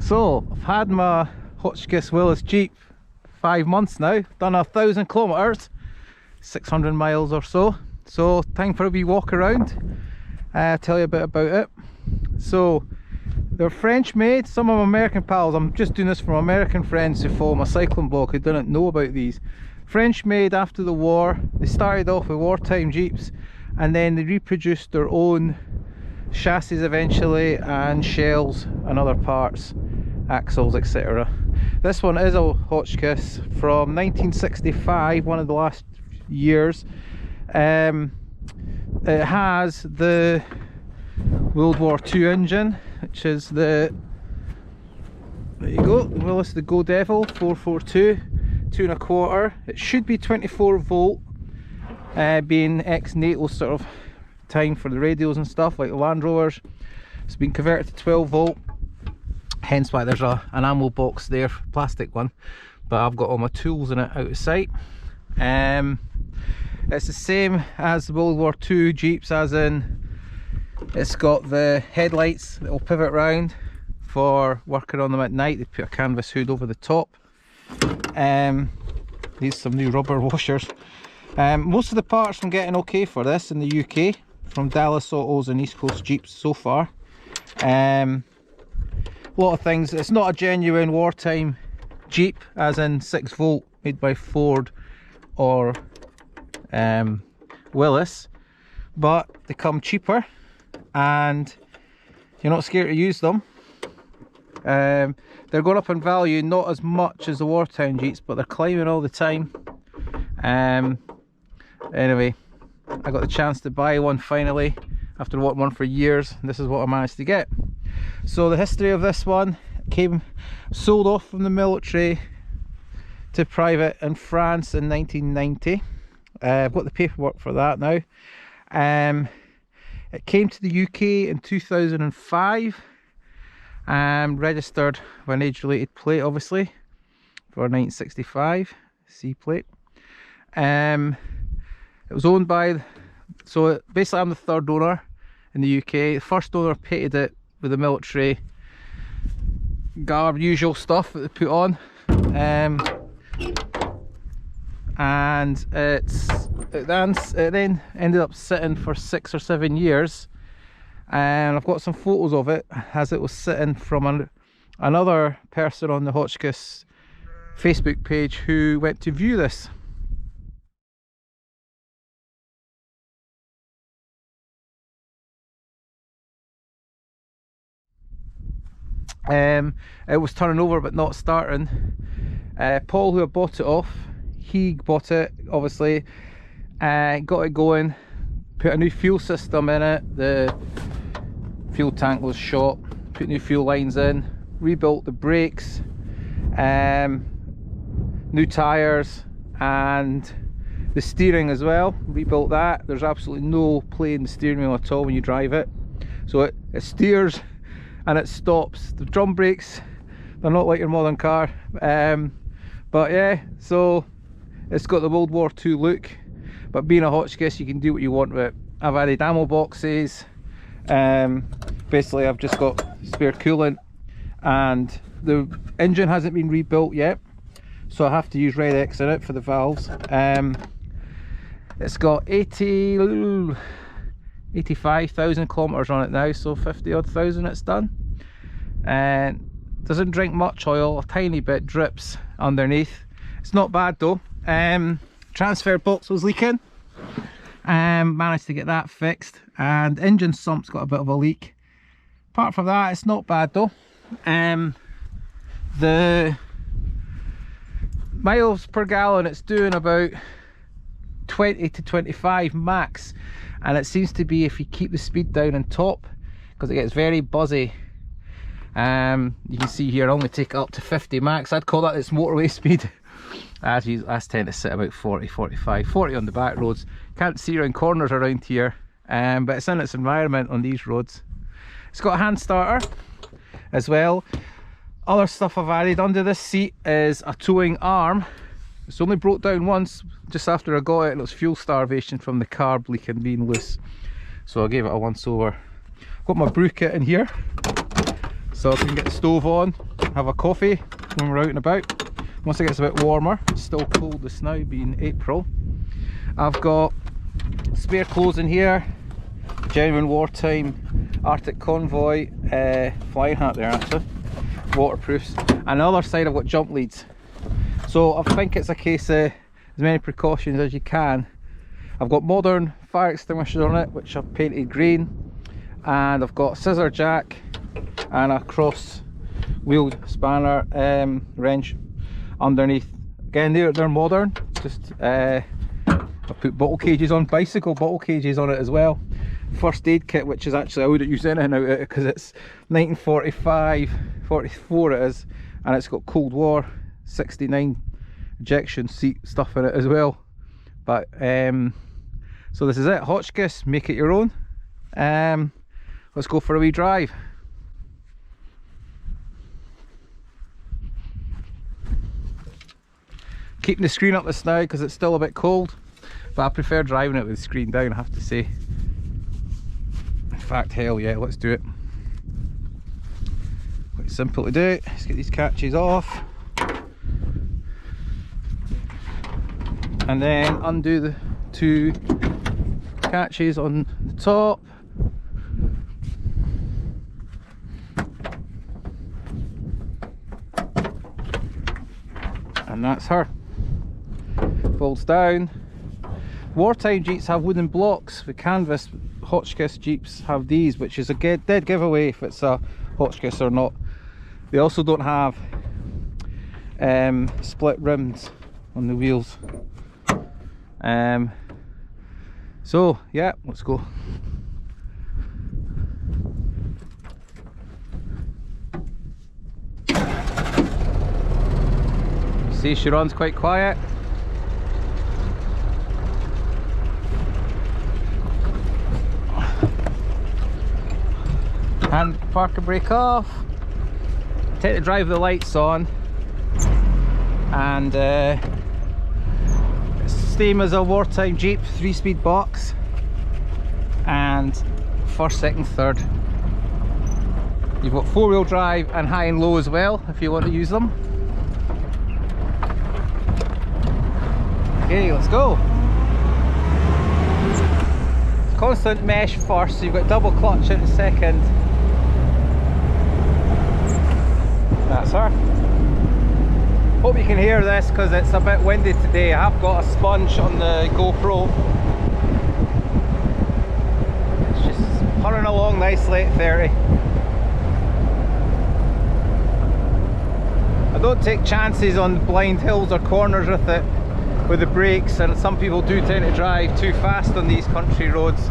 So I've had my Hotchkiss Willys Jeep 5 months now, done 1,000 kilometers, 600 miles or so. So time for a wee walk around, tell you a bit about it. So they're French made. Some of my American pals, I'm just doing this for my American friends who follow my cycling blog who didn't know about these. French made after the war. They started off with wartime Jeeps and then they reproduced their own chassis eventually, and shells and other parts, axles, etc. This one is a Hotchkiss from 1965, one of the last years. It has the World War II engine, which is the, there you go, Willys the Go Devil 442, 2.25. It should be 24 volt, being ex-NATO sort of time for the radios and stuff like the Land Rovers. It's been converted to 12 volt, hence why there's an ammo box there, plastic one, but I've got all my tools in it out of sight. It's the same as the World War II Jeeps, as in it's got the headlights that will pivot round for working on them at night. They put a canvas hood over the top. These some new rubber washers. Most of the parts I'm getting okay for this in the UK from Dallas Autos and East Coast Jeeps so far. A lot of things. It's not a genuine wartime Jeep, as in 6 volt made by Ford or Willys, but they come cheaper and you're not scared to use them. They're going up in value, not as much as the wartime Jeeps, but they're climbing all the time. Anyway, I got the chance to buy one finally after wanting one for years, and this is what I managed to get. So the history of this one came sold off from the military to private in France in 1990. I've got the paperwork for that now. It came to the UK in 2005 and registered with an age-related plate, obviously, for 1965 C plate. It was owned by, so basically I'm the third owner in the UK. The first owner painted it with the military garb, usual stuff that they put on, and it then ended up sitting for 6 or 7 years, and I've got some photos of it as it was sitting from another person on the Hotchkiss Facebook page who went to view this. It was turning over but not starting. Paul, who I bought it off, he bought it obviously, got it going, put a new fuel system in it, the fuel tank was shot, put new fuel lines in, rebuilt the brakes, new tyres, and the steering as well, rebuilt that. There's absolutely no play in the steering wheel at all when you drive it, so it steers and it stops. The drum brakes, they're not like your modern car, but yeah, so it's got the World War II look, but being a Hotchkiss you can do what you want with it. I've added ammo boxes, basically I've just got spare coolant, and the engine hasn't been rebuilt yet, so I have to use Red X in it for the valves. It's got 85,000 kilometers on it now, so 50 odd thousand it's done, and doesn't drink much oil, a tiny bit drips underneath. It's not bad though. Transfer box was leaking, managed to get that fixed, and engine sump's got a bit of a leak. Apart from that, it's not bad though. The miles per gallon, it's doing about 20 to 25 max, and it seems to be if you keep the speed down on top, because it gets very buzzy. You can see here I only take it up to 50 max. I'd call that its motorway speed. I tend to sit about 40, 45, 40 on the back roads. Can't see around corners around here, but it's in its environment on these roads. It's got a hand starter as well. Other stuff I've added under this seat is a towing arm. It's only broke down once just after I got it, and it was fuel starvation from the carb leak and being loose, so I gave it a once over. Got my brew kit in here so I can get the stove on, have a coffee when we're out and about. Once it gets a bit warmer, it's still cold this now being April. I've got spare clothes in here, genuine wartime Arctic convoy flying hat there actually, waterproofs, and on the other side I've got jump leads. So I think it's a case of as many precautions as you can. I've got modern fire extinguishers on it, which I've painted green, and I've got a scissor jack and a cross wheeled spanner wrench underneath. Again, they're modern. Just I put bottle cages on, bicycle bottle cages on it as well. First aid kit, which is actually, I wouldn't use anything out of it because it's 1945, 44 it is, and it's got Cold War 69 ejection seat stuff in it as well. But so this is it, Hotchkiss, make it your own. Let's go for a wee drive. Keeping the screen up this now because it's still a bit cold, but I prefer driving it with the screen down, I have to say. In fact, hell yeah, let's do it. Quite simple to do. Let's get these catches off, and then undo the two catches on the top. And that's her. Folds down. Wartime Jeeps have wooden blocks. The canvas Hotchkiss Jeeps have these, which is a dead giveaway if it's a Hotchkiss or not. They also don't have split rims on the wheels. So yeah, let's go. See, she runs quite quiet. And park and brake off. Take the drive the lights on, and it's the same as a wartime Jeep, 3-speed box, and first, second, third. You've got 4-wheel drive and high and low as well if you want to use them. Okay, let's go. It's constant mesh first, so you've got double clutch in the second. That's her. Hope you can hear this because it's a bit windy today. I have got a sponge on the GoPro. It's just purring along nicely at 30. I don't take chances on blind hills or corners with it, with the brakes, and some people do tend to drive too fast on these country roads.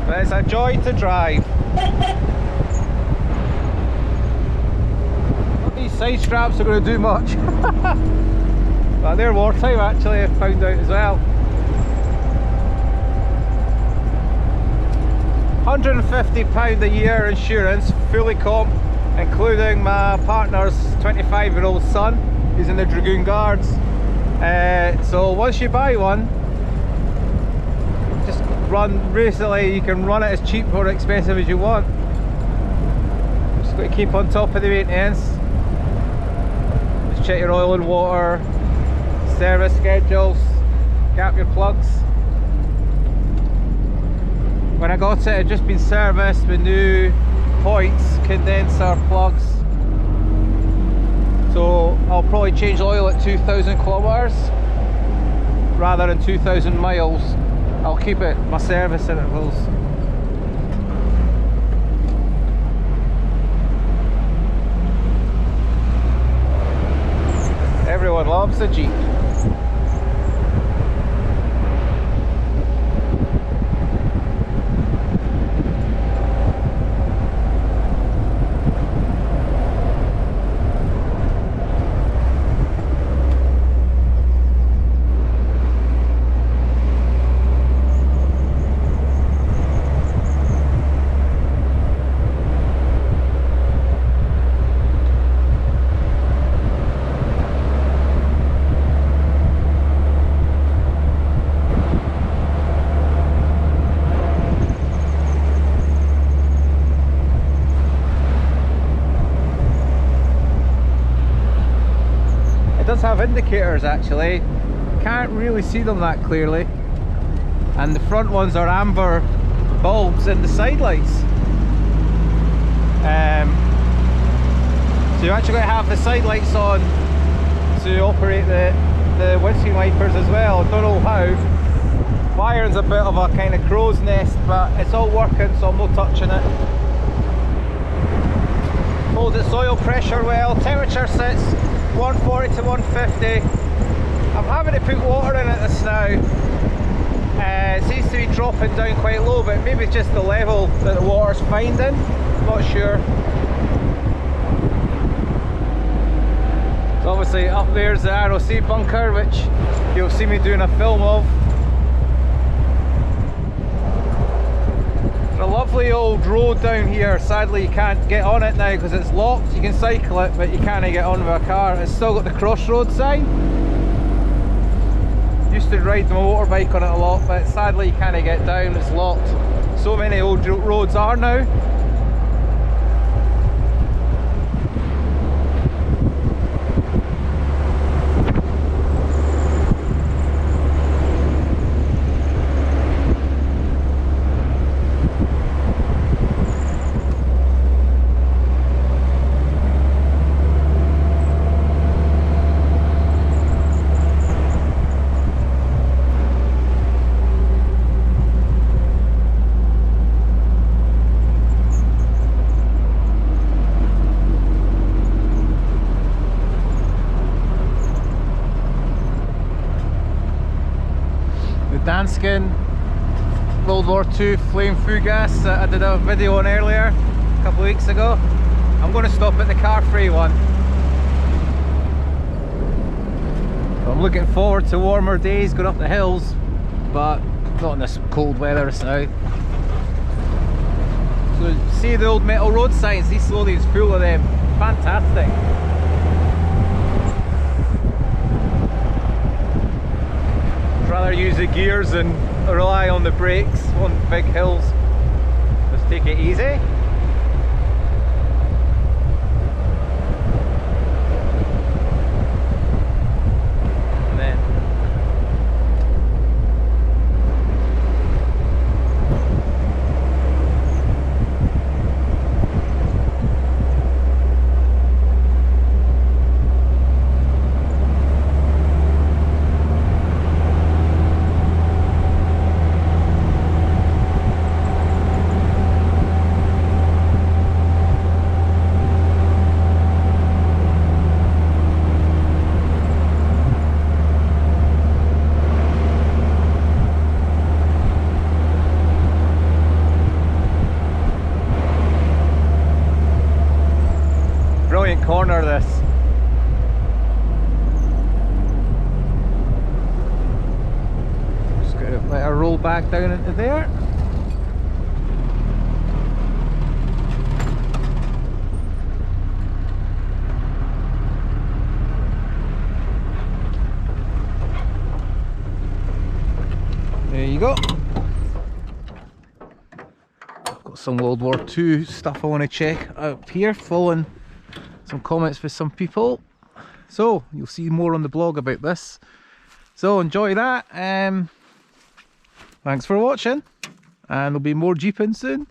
But it's a joy to drive. Not these side straps are going to do much. But they're wartime actually, I've found out as well. £150 a year insurance, fully comp, including my partner's 25-year-old son, who's in the Dragoon Guards. So once you buy one, just recently you can run it as cheap or expensive as you want. Just got to keep on top of the maintenance. Just check your oil and water, service schedules, gap your plugs. When I got it, it had just been serviced with new points, condenser plugs. So I'll probably change the oil at 2,000 kilometers rather than 2,000 miles. I'll keep it my service intervals. Everyone loves a Jeep. does have indicators actually, can't really see them that clearly, and the front ones are amber bulbs in the side lights. So you actually got to have the side lights on to operate the windscreen wipers as well. Don't know how. Wiring's a bit of a kind of crow's nest, but it's all working, so I'm not touching it. Holds its oil pressure well. Temperature sits 140 to 150. I'm having to put water in it this now. It seems to be dropping down quite low, but maybe it's just the level that the water's finding. I'm not sure. So obviously up there's the ROC bunker, which you'll see me doing a film of. It's a lovely old road down here. Sadly you can't get on it now because it's locked. You can cycle it, but you can't get on with a car. It's still got the crossroads sign. Used to ride my motorbike on it a lot, but sadly you can't get down, it's locked. So many old roads are now. Danskin World War II flame fugas that I did a video on earlier a couple of weeks ago. I'm going to stop at the car-free one. So I'm looking forward to warmer days going up the hills, but not in this cold weather now. So see the old metal road signs, these loading's full of them. Fantastic. Rather use the gears and rely on the brakes on big hills. Let's take it easy. And then corner this. Just gonna let her roll back down into there. There you go. I've got some World War II stuff I want to check out here, following some comments for some people, so you'll see more on the blog about this, so enjoy that. Thanks for watching, and there'll be more jeeping soon.